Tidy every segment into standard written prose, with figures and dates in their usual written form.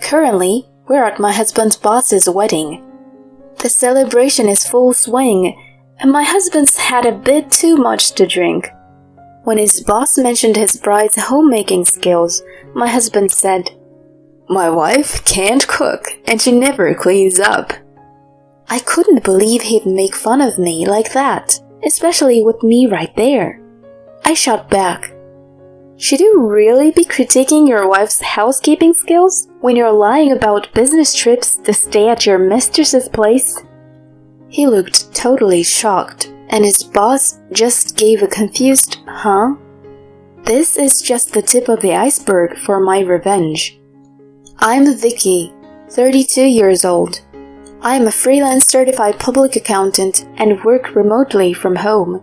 Currently, we're at my husband's boss's wedding. The celebration is full swing, and my husband's had a bit too much to drink. When his boss mentioned his bride's homemaking skills, my husband said, "My wife can't cook, and she never cleans up." I couldn't believe he'd make fun of me like that, especially with me right there. I shot back, "Should you really be critiquing your wife's housekeeping skills when you're lying about business trips to stay at your mistress's place?" He looked totally shocked, and his boss just gave a confused, "Huh?" This is just the tip of the iceberg for my revenge. I'm Vicky, 32 years old. I'm a freelance certified public accountant and work remotely from home.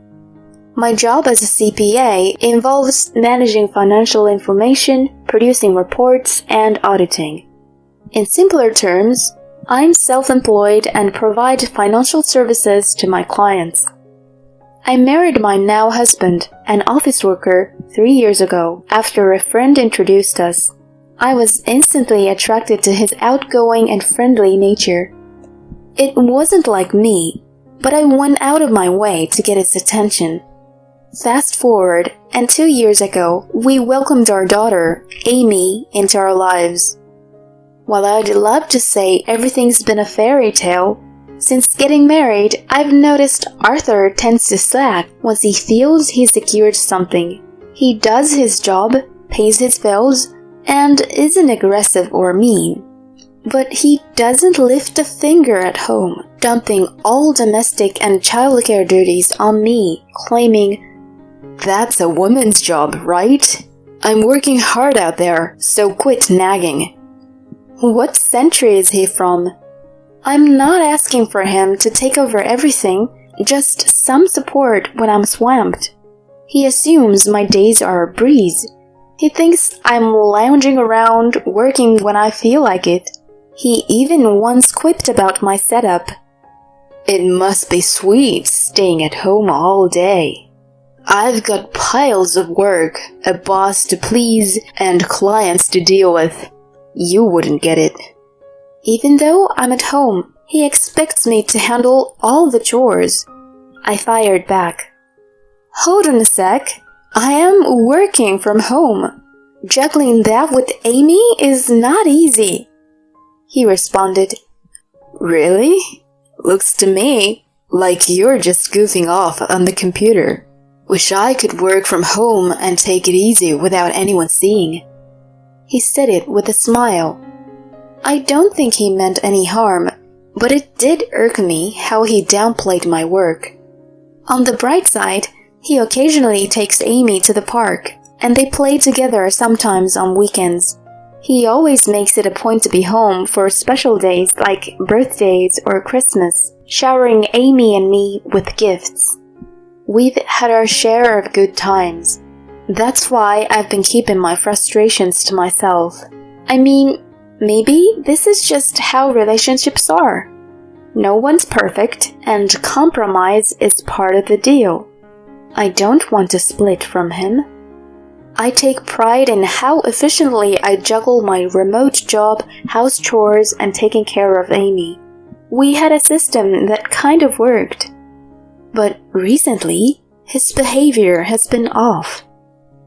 My job as a CPA involves managing financial information, producing reports, and auditing. In simpler terms, I'm self-employed and provide financial services to my clients. I married my now husband, an office worker, 3 years ago after a friend introduced us. I was instantly attracted to his outgoing and friendly nature. It wasn't like me, but I went out of my way to get his attention. Fast forward, and 2 years ago, we welcomed our daughter, Amy, into our lives. While I'd love to say everything's been a fairy tale, since getting married, I've noticed Arthur tends to slack once he feels he's secured something. He does his job, pays his bills, and isn't aggressive or mean. But he doesn't lift a finger at home, dumping all domestic and childcare duties on me, claiming, "That's a woman's job, right? I'm working hard out there, so quit nagging." What century is he from? I'm not asking for him to take over everything, just some support when I'm swamped. He assumes my days are a breeze. He thinks I'm lounging around, working when I feel like it. He even once quipped about my setup. "It must be sweet staying at home all day. I've got piles of work, a boss to please, and clients to deal with. You wouldn't get it." Even though I'm at home, he expects me to handle all the chores. I fired back. "Hold on a sec. I am working from home. Juggling that with Amy is not easy." He responded, "Really? Looks to me like you're just goofing off on the computer. Wish I could work from home and take it easy without anyone seeing." He said it with a smile. I don't think he meant any harm, but it did irk me how he downplayed my work. On the bright side, he occasionally takes Amy to the park, and they play together sometimes on weekends. He always makes it a point to be home for special days like birthdays or Christmas, showering Amy and me with gifts. We've had our share of good times. That's why I've been keeping my frustrations to myself. I mean, maybe this is just how relationships are. No one's perfect, and compromise is part of the deal. I don't want to split from him. I take pride in how efficiently I juggle my remote job, house chores, and taking care of Amy. We had a system that kind of worked. But recently, his behavior has been off.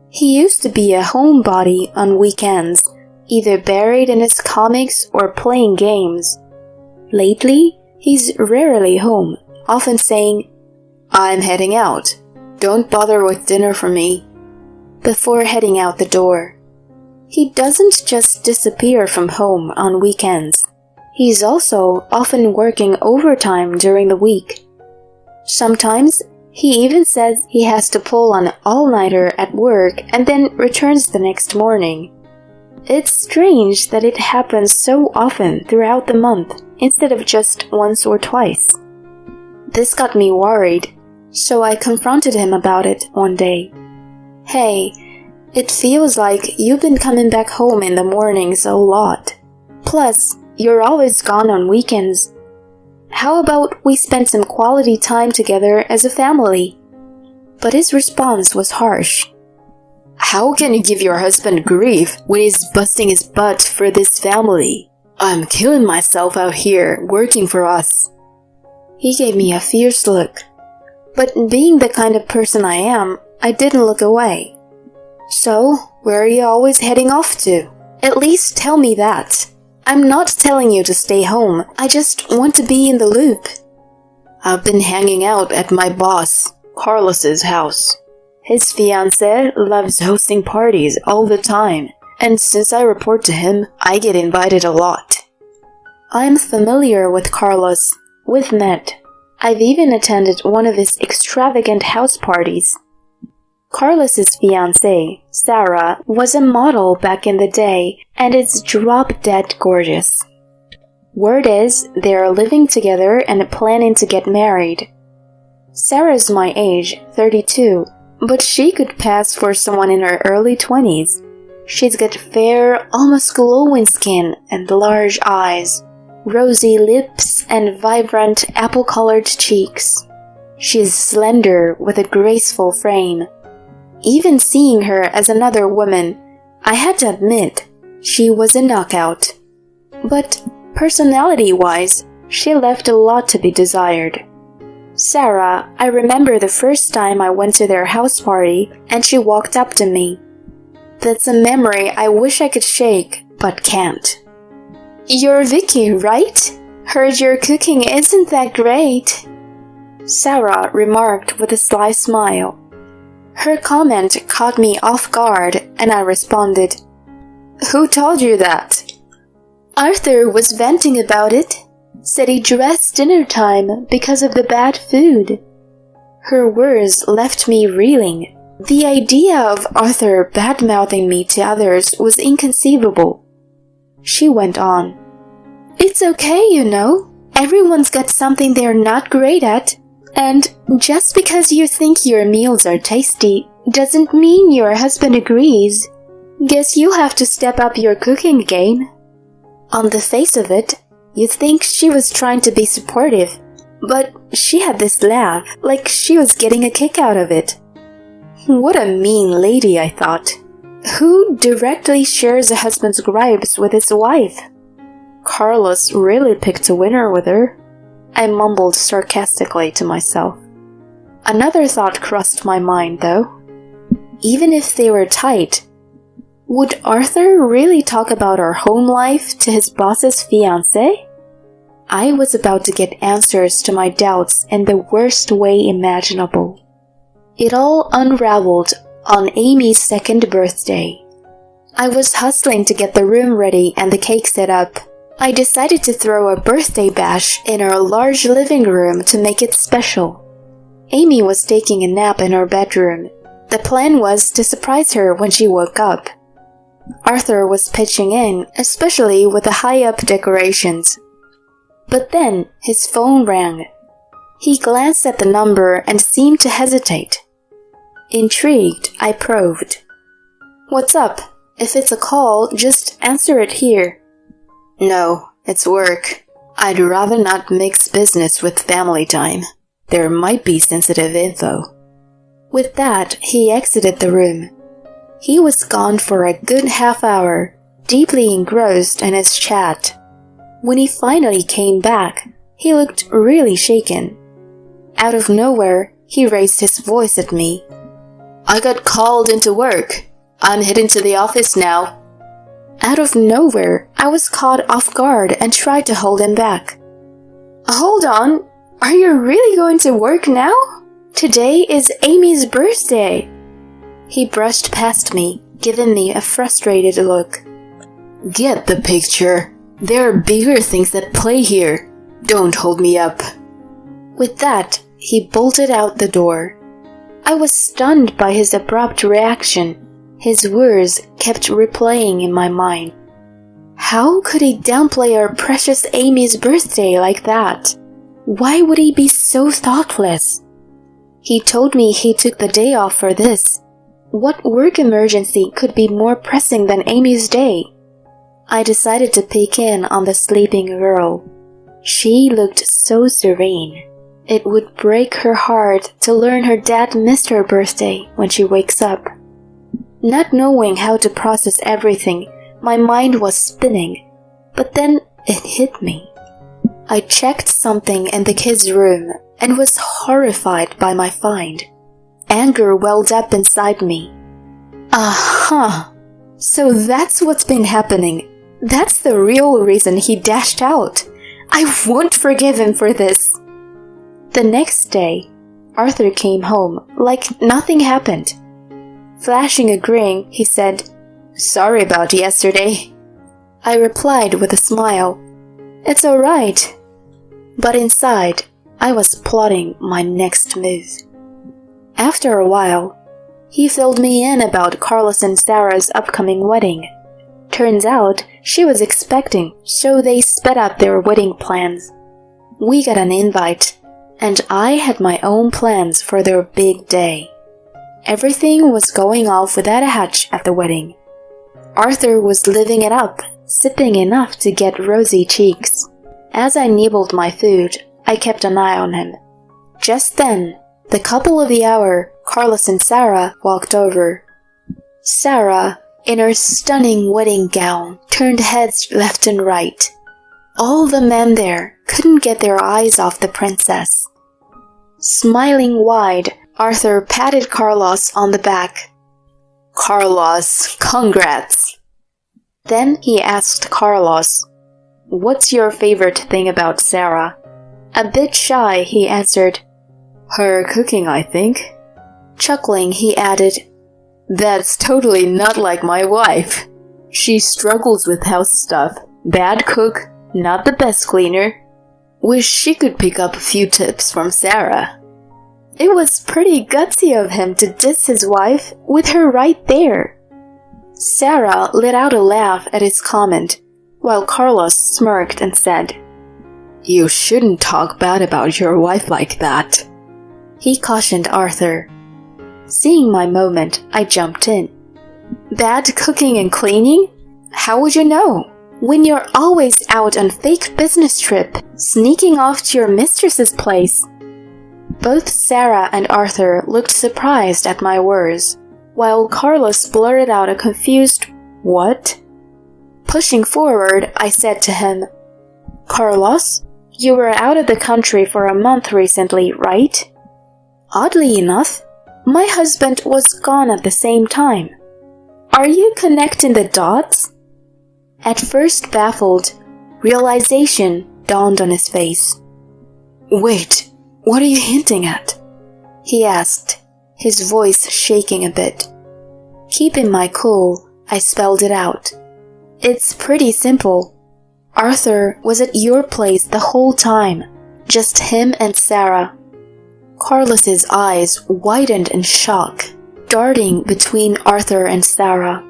He used to be a homebody on weekends, either buried in his comics or playing games. Lately, he's rarely home, often saying, "I'm heading out. Don't bother with dinner for me," before heading out the door. He doesn't just disappear from home on weekends. He's also often working overtime during the week. Sometimes, he even says he has to pull an all-nighter at work and then returns the next morning. It's strange that it happens so often throughout the month instead of just once or twice. This got me worried, so I confronted him about it one day. "Hey, it feels like you've been coming back home in the mornings a lot. Plus, you're always gone on weekends. How about we spend some quality time together as a family?" But his response was harsh. How can you give your husband grief when he's busting his butt for this family? I'm killing myself out here working for us. He gave me a fierce look. But being the kind of person I am, I didn't look away. So, where are you always heading off to? At least tell me that. I'm not telling you to stay home, I just want to be in the loop. I've been hanging out at my boss, Carlos's house. His fiancée loves hosting parties all the time, and since I report to him, I get invited a lot. I'm familiar with Carlos. We've met. I've even attended one of his extravagant house parties. Carlos's fiancée, Sarah, was a model back in the day and is drop-dead gorgeous. Word is they are living together and planning to get married. Sarah's my age, 32, but she could pass for someone in her early 20s. She's got fair, almost glowing skin and large eyes, rosy lips and vibrant apple-colored cheeks. She's slender with a graceful frame. Even seeing her as another woman, I had to admit, she was a knockout. But personality-wise, she left a lot to be desired. Sarah, I remember the first time I went to their house party and she walked up to me. That's a memory I wish I could shake, but can't. You're Vicky, right? Heard your cooking isn't that great. Sarah remarked with a sly smile. Her comment caught me off guard and I responded, Who told you that? Arthur was venting about it. Said he dressed dinner time because of the bad food. Her words left me reeling. The idea of Arthur bad-mouthing me to others was inconceivable. She went on. It's okay, you know. Everyone's got something they're not great at. And just because you think your meals are tasty doesn't mean your husband agrees. Guess you have to step up your cooking game. On the face of it, you'd think she was trying to be supportive, but she had this laugh like she was getting a kick out of it. What a mean lady, I thought. Who directly shares a husband's gripes with his wife? Carlos really picked a winner with her. I mumbled sarcastically to myself. Another thought crossed my mind, though. Even if they were tight, would Arthur really talk about our home life to his boss's fiancée? I was about to get answers to my doubts in the worst way imaginable. It all unraveled on Amy's second birthday. I was hustling to get the room ready and the cake set up. I decided to throw a birthday bash in our large living room to make it special. Amy was taking a nap in her bedroom. The plan was to surprise her when she woke up. Arthur was pitching in, especially with the high-up decorations. But then his phone rang. He glanced at the number and seemed to hesitate. Intrigued, I probed. What's up? If it's a call, just answer it here. No, it's work. I'd rather not mix business with family time. There might be sensitive info. With that, he exited the room. He was gone for a good half hour, deeply engrossed in his chat. When he finally came back, he looked really shaken. Out of nowhere, he raised his voice at me. I got called into work. I'm heading to the office now. Out of nowhere, I was caught off guard and tried to hold him back. Hold on, are you really going to work now? Today is Amy's birthday. He brushed past me, giving me a frustrated look. Get the picture. There are bigger things at play here. Don't hold me up. With that, he bolted out the door. I was stunned by his abrupt reaction. His words kept replaying in my mind. How could he downplay our precious Amy's birthday like that? Why would he be so thoughtless? He told me he took the day off for this. What work emergency could be more pressing than Amy's day? I decided to peek in on the sleeping girl. She looked so serene. It would break her heart to learn her dad missed her birthday when she wakes up. Not knowing how to process everything, my mind was spinning. But then it hit me. I checked something in the kids' room and was horrified by my find. Anger welled up inside me. Aha! So that's what's been happening. That's the real reason he dashed out. I won't forgive him for this. The next day, Arthur came home like nothing happened. Flashing a grin, he said, "Sorry about yesterday." I replied with a smile, "It's all right." But inside, I was plotting my next move. After a while, he filled me in about Carlos and Sarah's upcoming wedding. Turns out, she was expecting, so they sped up their wedding plans. We got an invite, and I had my own plans for their big day. Everything was going off without a hitch at the wedding. Arthur was living it up, sipping enough to get rosy cheeks. As I nibbled my food, I kept an eye on him. Just then, the couple of the hour, Carlos and Sarah, walked over. Sarah, in her stunning wedding gown, turned heads left and right. All the men there couldn't get their eyes off the princess. Smiling wide, Arthur patted Carlos on the back. "Carlos, congrats!" Then he asked Carlos, "What's your favorite thing about Sarah?" A bit shy, he answered, "Her cooking, I think." Chuckling, he added, "That's totally not like my wife. She struggles with house stuff, bad cook, not the best cleaner. Wish she could pick up a few tips from Sarah." It was pretty gutsy of him to diss his wife with her right there. Sarah let out a laugh at his comment, while Carlos smirked and said, "You shouldn't talk bad about your wife like that," he cautioned Arthur. Seeing my moment, I jumped in. "Bad cooking and cleaning? How would you know? When you're always out on fake business trip, sneaking off to your mistress's place." Both Sarah and Arthur looked surprised at my words, while Carlos blurted out a confused, "What?" Pushing forward, I said to him, "Carlos, you were out of the country for a month recently, right?" Oddly enough, my husband was gone at the same time. Are you connecting the dots? At first baffled, realization dawned on his face. "Wait, what are you hinting at?" he asked, his voice shaking a bit. Keeping my cool, I spelled it out. "It's pretty simple. Arthur was at your place the whole time, just him and Sarah." Carlos's eyes widened in shock, darting between Arthur and Sarah.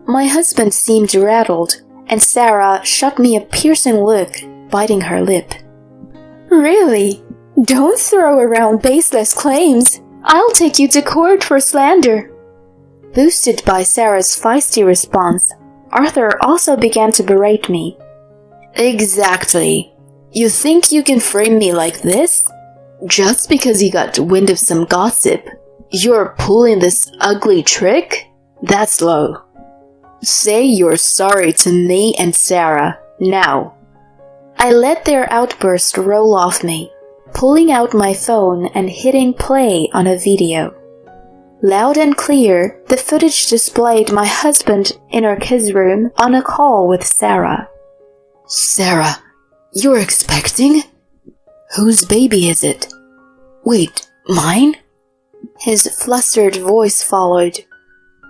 My husband seemed rattled, and Sarah shot me a piercing look, biting her lip. "Really? Don't throw around baseless claims. I'll take you to court for slander." Boosted by Sarah's feisty response, Arthur also began to berate me. "Exactly. You think you can frame me like this? Just because you got wind of some gossip, you're pulling this ugly trick? That's low. Say you're sorry to me and Sarah, now." I let their outburst roll off me, pulling out my phone and hitting play on a video. Loud and clear, the footage displayed my husband in our kids' room on a call with Sarah. "Sarah, you're expecting? Whose baby is it? Wait, mine?" His flustered voice followed.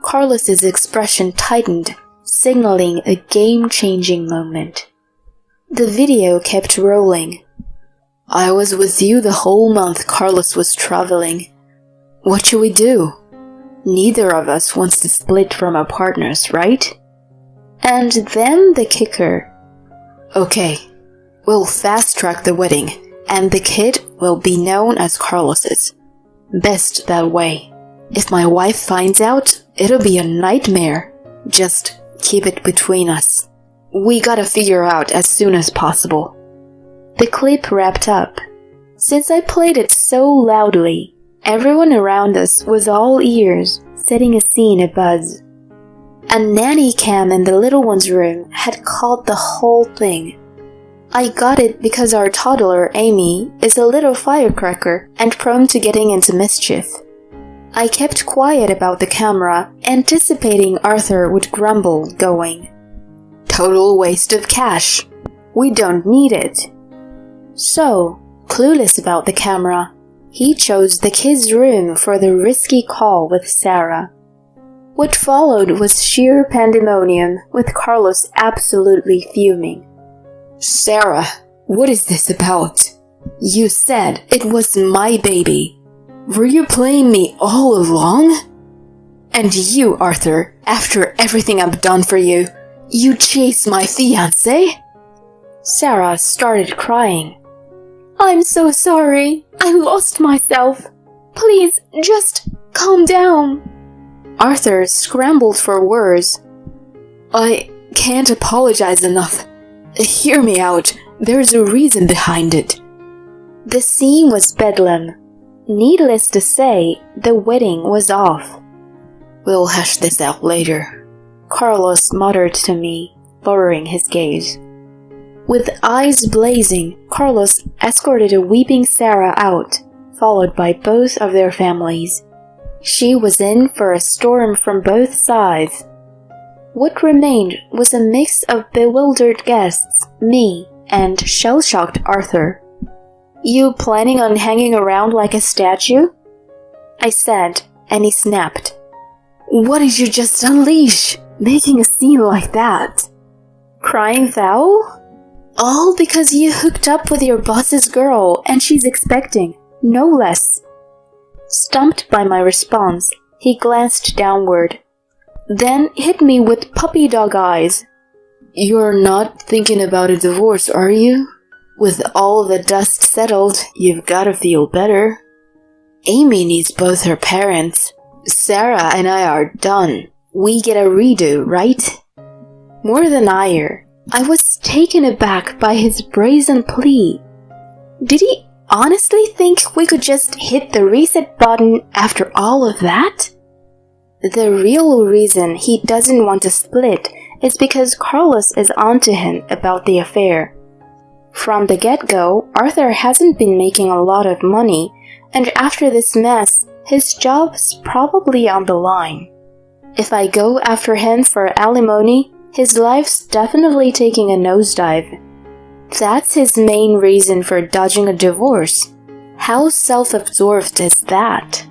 Carlos's expression tightened, signaling a game-changing moment. The video kept rolling. "I was with you the whole month Carlos was traveling. What should we do? Neither of us wants to split from our partners, right?" And then the kicker. "Okay, we'll fast-track the wedding, and the kid will be known as Carlos's. Best that way. If my wife finds out, it'll be a nightmare. Just keep it between us. We gotta figure out as soon as possible." The clip wrapped up. Since I played it so loudly, Everyone around us was all ears, setting a scene abuzz. A nanny cam in the little one's room had caught the whole thing. I got it because our toddler, Amy, is a little firecracker and prone to getting into mischief. I kept quiet about the camera, anticipating Arthur would grumble, going, "Total waste of cash. We don't need it." So, clueless about the camera, he chose the kids' room for the risky call with Sarah. What followed was sheer pandemonium, with Carlos absolutely fuming. "Sarah, what is this about? You said it was my baby. Were you playing me all along? And you, Arthur, after everything I've done for you, you chased my fiancé?" Sarah started crying. "I'm so sorry. I lost myself. Please, just calm down." Arthur scrambled for words. "I can't apologize enough. Hear me out. There's a reason behind it." The scene was bedlam. Needless to say, the wedding was off. "We'll hash this out later," Carlos muttered to me, lowering his gaze. With eyes blazing, Carlos escorted a weeping Sarah out, followed by both of their families. She was in for a storm from both sides. What remained was a mix of bewildered guests, me, and shell-shocked Arthur. "You planning on hanging around like a statue?" I said, and he snapped. "What did you just unleash, making a scene like that? Crying foul? All because you hooked up with your boss's girl and she's expecting, no less." Stumped by my response, he glanced downward, then hit me with puppy dog eyes. "You're not thinking about a divorce, are you? With all the dust settled, you've gotta feel better. Amy needs both her parents. Sarah and I are done. We get a redo, right?" More than ire, I was taken aback by his brazen plea. Did he honestly think we could just hit the reset button after all of that? The real reason he doesn't want to split is because Carlos is onto him about the affair. From the get-go, Arthur hasn't been making a lot of money, and after this mess, his job's probably on the line. If I go after him for alimony, his life's definitely taking a nosedive. That's his main reason for dodging a divorce. How self-absorbed is that?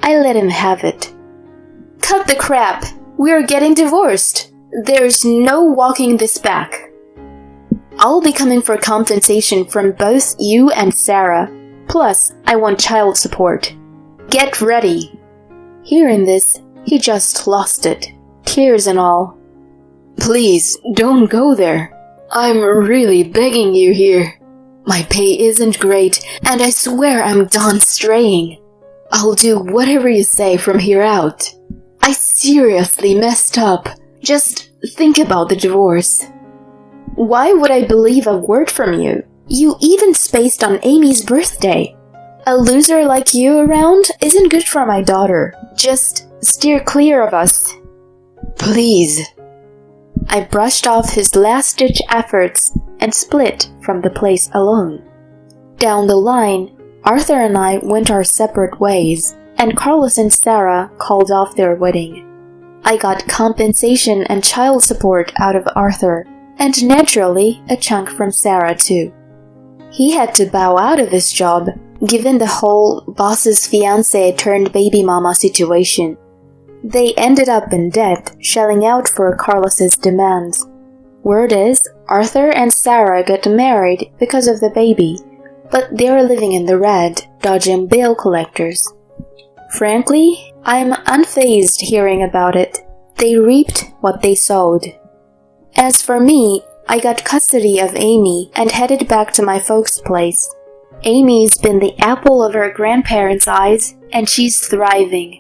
I let him have it. "Cut the crap! We're getting divorced! There's no walking this back. I'll be coming for compensation from both you and Sarah. Plus, I want child support. Get ready." Hearing this, he just lost it, tears and all. "Please, don't go there. I'm really begging you here. My pay isn't great, and I swear I'm done straying. I'll do whatever you say from here out. I seriously messed up. Just think about the divorce." Why would I believe a word from you? You even spaced on Amy's birthday. A loser like you around isn't good for my daughter. Just steer clear of us. Please. I brushed off his last-ditch efforts and split from the place alone. Down the line, Arthur and I went our separate ways, and Carlos and Sarah called off their wedding. I got compensation and child support out of Arthur, and naturally a chunk from Sarah too. He had to bow out of his job, given the whole boss's fiancé turned baby mama situation. They ended up in debt, shelling out for Carlos's demands. Word is, Arthur and Sarah got married because of the baby, but they're living in the red, dodging bail collectors. Frankly, I'm unfazed hearing about it. They reaped what they sowed. As for me, I got custody of Amy and headed back to my folks' place. Amy's been the apple of her grandparents' eyes, and she's thriving.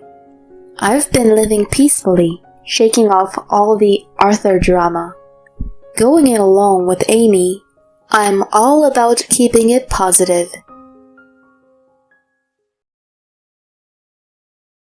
I've been living peacefully, shaking off all the Arthur drama. Going it alone with Amy, I'm all about keeping it positive.